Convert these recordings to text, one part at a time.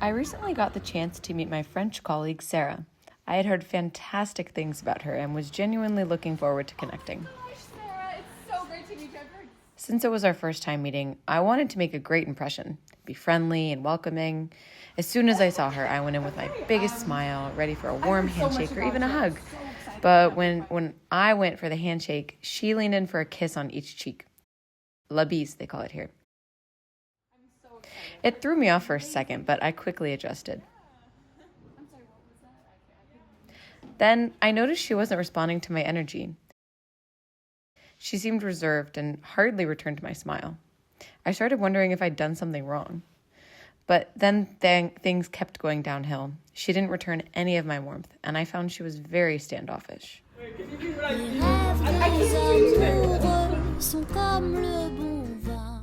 I recently got the chance to meet my French colleague, Sarah. I had heard fantastic things about her and was genuinely looking forward to connecting. Gosh, Sarah, it's so great to meet you. Since it was our first time meeting, I wanted to make a great impression, be friendly and welcoming. As soon as I saw her, I went in with my biggest smile, ready for a warm handshake or even a hug. But when I went for the handshake, she leaned in for a kiss on each cheek. La bise, they call it here. It threw me off for a second, but I quickly adjusted. Then I noticed she wasn't responding to my energy. She seemed reserved and hardly returned my smile. I started wondering if I'd done something wrong. But then things kept going downhill. She didn't return any of my warmth, and I found she was very standoffish.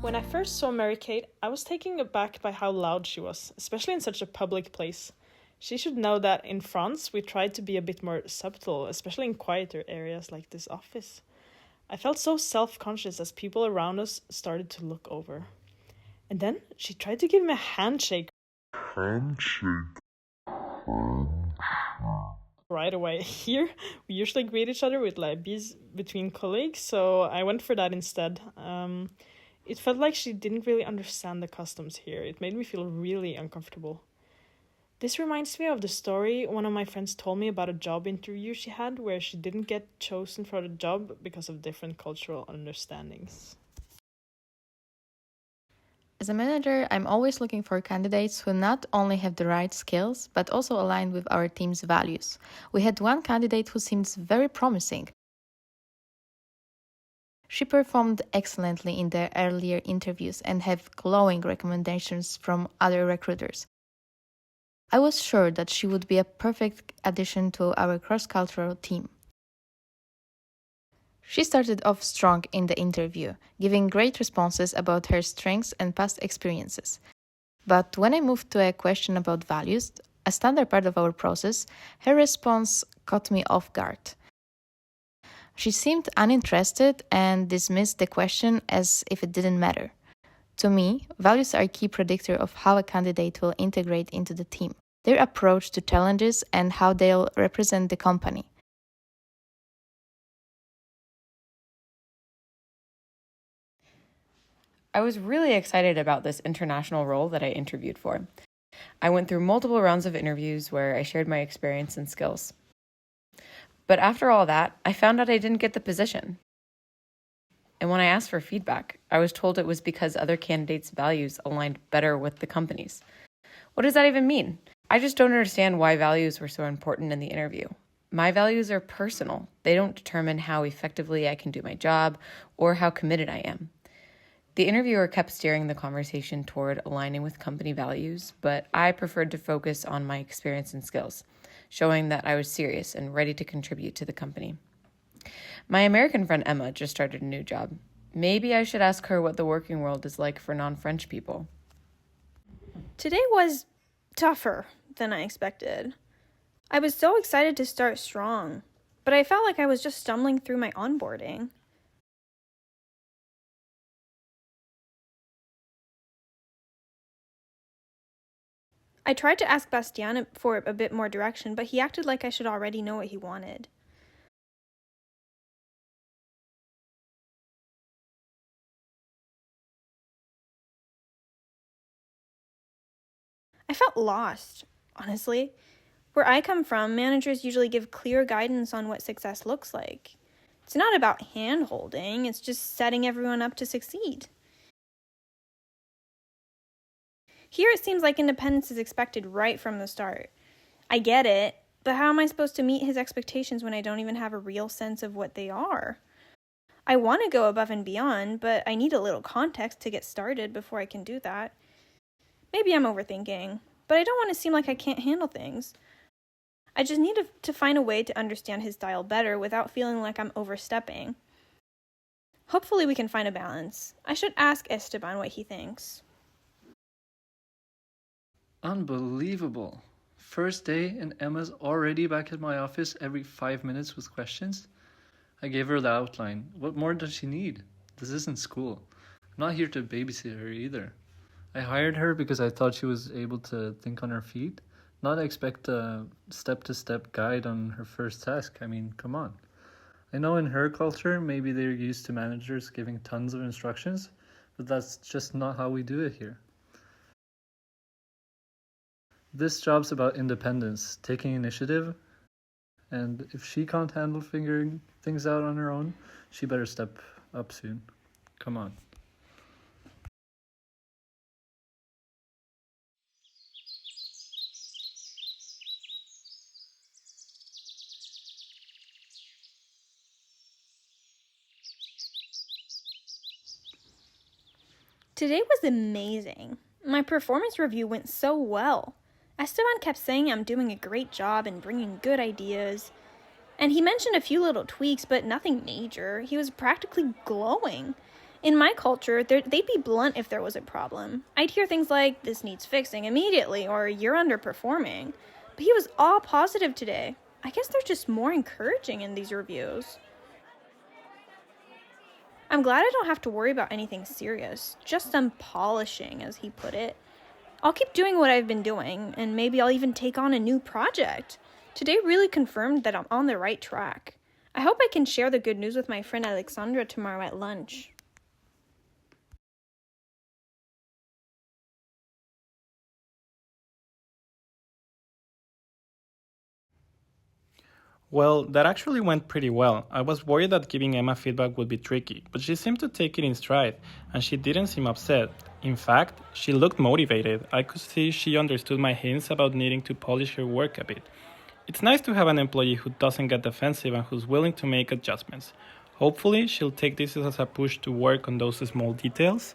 When I first saw Mary-Kate, I was taken aback by how loud she was, especially in such a public place. She should know that in France, we tried to be a bit more subtle, especially in quieter areas like this office. I felt so self-conscious as people around us started to look over. And then she tried to give me a handshake. Right away. Here, we usually greet each other with la bise between colleagues, so I went for that instead. It felt like she didn't really understand the customs here. It made me feel really uncomfortable. This reminds me of the story one of my friends told me about a job interview she had where she didn't get chosen for the job because of different cultural understandings. As a manager, I'm always looking for candidates who not only have the right skills, but also align with our team's values. We had one candidate who seems very promising. She performed excellently in the earlier interviews and have glowing recommendations from other recruiters. I was sure that she would be a perfect addition to our cross-cultural team. She started off strong in the interview, giving great responses about her strengths and past experiences. But when I moved to a question about values, a standard part of our process, her response caught me off guard. She seemed uninterested and dismissed the question as if it didn't matter. To me, values are a key predictor of how a candidate will integrate into the team, their approach to challenges, and how they'll represent the company. I was really excited about this international role that I interviewed for. I went through multiple rounds of interviews where I shared my experience and skills. But after all that, I found out I didn't get the position. And when I asked for feedback, I was told it was because other candidates' values aligned better with the company's. What does that even mean? I just don't understand why values were so important in the interview. My values are personal. They don't determine how effectively I can do my job or how committed I am. The interviewer kept steering the conversation toward aligning with company values, but I preferred to focus on my experience and skills, showing that I was serious and ready to contribute to the company. My American friend Emma just started a new job. Maybe I should ask her what the working world is like for non-French people. Today was tougher than I expected. I was so excited to start strong, but I felt like I was just stumbling through my onboarding. I tried to ask Bastien for a bit more direction, but he acted like I should already know what he wanted. I felt lost, honestly. Where I come from, managers usually give clear guidance on what success looks like. It's not about hand-holding, it's just setting everyone up to succeed. Here it seems like independence is expected right from the start. I get it, but how am I supposed to meet his expectations when I don't even have a real sense of what they are? I want to go above and beyond, but I need a little context to get started before I can do that. Maybe I'm overthinking, but I don't want to seem like I can't handle things. I just need to find a way to understand his style better without feeling like I'm overstepping. Hopefully we can find a balance. I should ask Esteban what he thinks. Unbelievable. First day and Emma's already back at my office every 5 minutes with questions. I gave her the outline. What more does she need? This isn't school. I'm not here to babysit her either. I hired her because I thought she was able to think on her feet, not expect a step-to-step guide on her first task. I mean, come on. I know in her culture, maybe they're used to managers giving tons of instructions, but that's just not how we do it here. This job's about independence, taking initiative, and if she can't handle figuring things out on her own, she better step up soon. Come on. Today was amazing. My performance review went so well. Esteban kept saying I'm doing a great job and bringing good ideas. And he mentioned a few little tweaks, but nothing major. He was practically glowing. In my culture, they'd be blunt if there was a problem. I'd hear things like, this needs fixing immediately, or you're underperforming. But he was all positive today. I guess they're just more encouraging in these reviews. I'm glad I don't have to worry about anything serious, just some polishing, as he put it. I'll keep doing what I've been doing, and maybe I'll even take on a new project. Today really confirmed that I'm on the right track. I hope I can share the good news with my friend Alexandra tomorrow at lunch. Well, that actually went pretty well. I was worried that giving Emma feedback would be tricky, but she seemed to take it in stride, and she didn't seem upset. In fact, she looked motivated. I could see she understood my hints about needing to polish her work a bit. It's nice to have an employee who doesn't get defensive and who's willing to make adjustments. Hopefully, she'll take this as a push to work on those small details.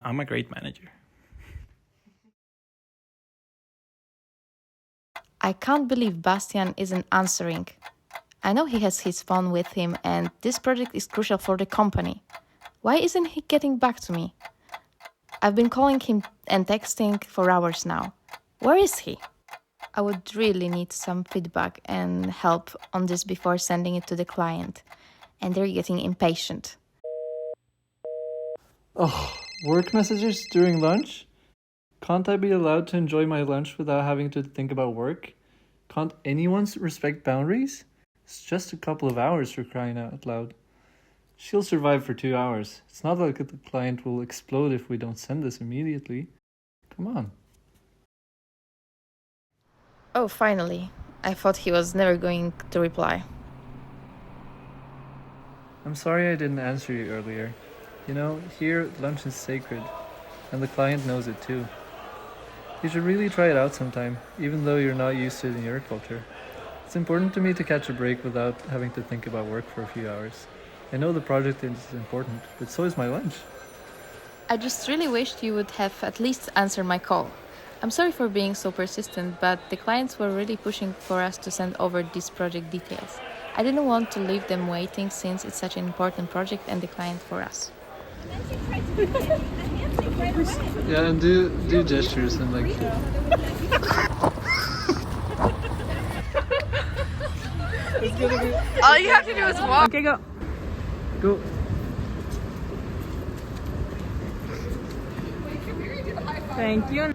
I'm a great manager. I can't believe Bastian isn't answering. I know he has his phone with him and this project is crucial for the company. Why isn't he getting back to me? I've been calling him and texting for hours now. Where is he? I would really need some feedback and help on this before sending it to the client. And they're getting impatient. Oh, work messages during lunch? Can't I be allowed to enjoy my lunch without having to think about work? Can't anyone respect boundaries? It's just a couple of hours, for crying out loud. She'll survive for 2 hours. It's not like the client will explode if we don't send this immediately. Come on. Oh, finally. I thought he was never going to reply. I'm sorry I didn't answer you earlier. You know, here lunch is sacred, and the client knows it too. You should really try it out sometime, even though you're not used to it in your culture. It's important to me to catch a break without having to think about work for a few hours. I know the project is important, but so is my lunch. I just really wished you would have at least answered my call. I'm sorry for being so persistent, but the clients were really pushing for us to send over these project details. I didn't want to leave them waiting since it's such an important project and the client for us. Yeah, and do gestures and like... All you have to do is walk. Okay, go. Go. Thank you.